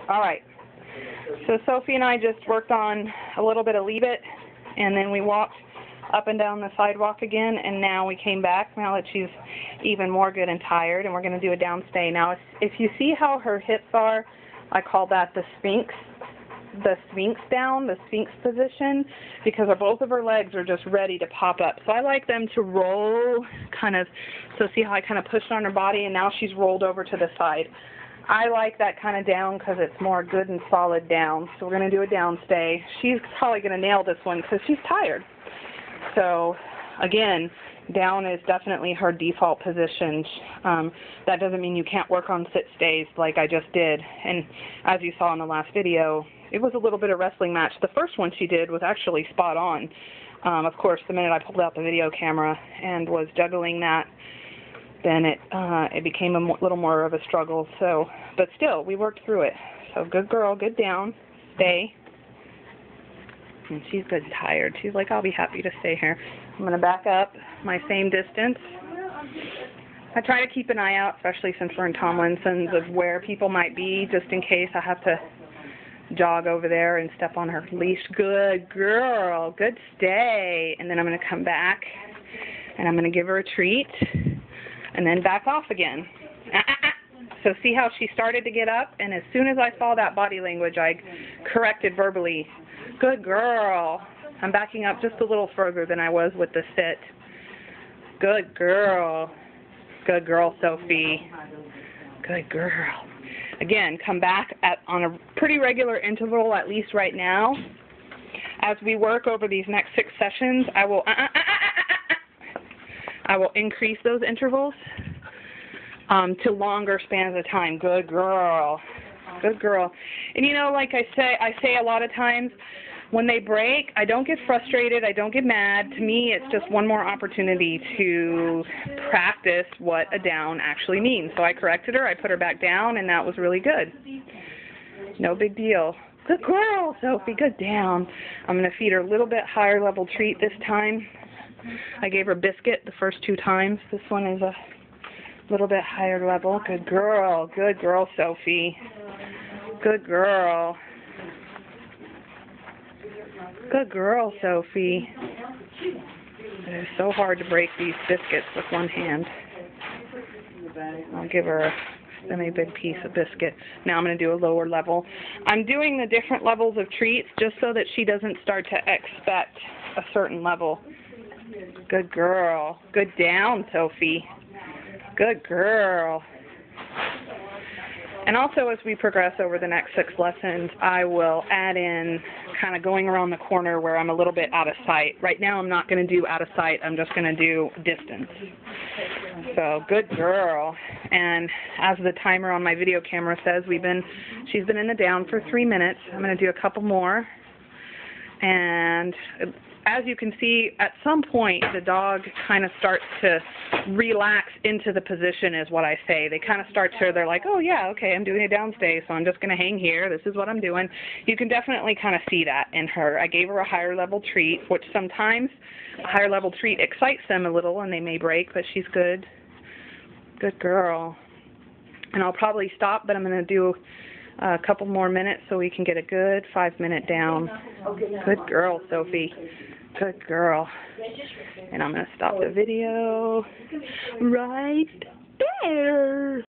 All right. So Sophie and I just worked on a little bit of Leave It, and then we walked up and down the sidewalk again, and now we came back now that she's even more good and tired, and we're going to do a downstay. Now, if you see how her hips are, I call that the Sphinx down, the Sphinx position, because both of her legs are just ready to pop up. So I like them to roll kind of, so see how I kind of pushed on her body, and now she's rolled over to the side. I like that kind of down because it's more good and solid down. So we're going to do a downstay. She's probably going to nail this one because she's tired. So again, down is definitely her default position. That doesn't mean you can't work on sit stays like I just did. And as you saw in the last video, it was a little bit of wrestling match. The first one she did was actually spot on. Of course, the minute I pulled out the video camera and was juggling that, then it became a little more of a struggle. So, but still, we worked through it. So good girl, good down, stay. And she's good and tired. She's like, I'll be happy to stay here. I'm going to back up my same distance. I try to keep an eye out, especially since we're in Tomlinson's, of where people might be, just in case I have to jog over there and step on her leash. Good girl, good stay. And then I'm going to come back, and I'm going to give her a treat, and then back off again. So see how she started to get up, and as soon as I saw that body language, I corrected verbally. Good girl. I'm backing up just a little further than I was with the sit. Good girl. Good girl, Sophie. Good girl. Again, come back on a pretty regular interval, at least right now. As we work over these next 6 sessions, I will increase those intervals to longer spans of time. Good girl. Good girl. And you know, like I say a lot of times, when they break, I don't get frustrated, I don't get mad. To me, it's just one more opportunity to practice what a down actually means. So I corrected her, I put her back down, and that was really good. No big deal. Good girl, Sophie, good down. I'm going to feed her a little bit higher level treat this time. I gave her biscuit the first 2 times. This one is a little bit higher level. Good girl, Sophie. Good girl. Good girl, Sophie. It is so hard to break these biscuits with one hand. I'll give her a semi-big piece of biscuit. Now I'm going to do a lower level. I'm doing the different levels of treats just so that she doesn't start to expect a certain level. Good girl. Good down, Sophie. Good girl. And also, as we progress over the next 6 lessons, I will add in kind of going around the corner where I'm a little bit out of sight. Right now, I'm not going to do out of sight. I'm just going to do distance. So, good girl. And as the timer on my video camera says, she's been in the down for 3 minutes. I'm going to do a couple more. And as you can see, at some point, the dog kind of starts to relax into the position, is what I say. They kind of they're like, oh yeah, okay, I'm doing a downstay, so I'm just going to hang here. This is what I'm doing. You can definitely kind of see that in her. I gave her a higher level treat, which sometimes a higher level treat excites them a little and they may break, but she's good. Good girl. And I'll probably stop, but I'm going to do a couple more minutes so we can get a good 5-minute down. Good girl, Sophie. Good girl. And I'm going to stop the video right there.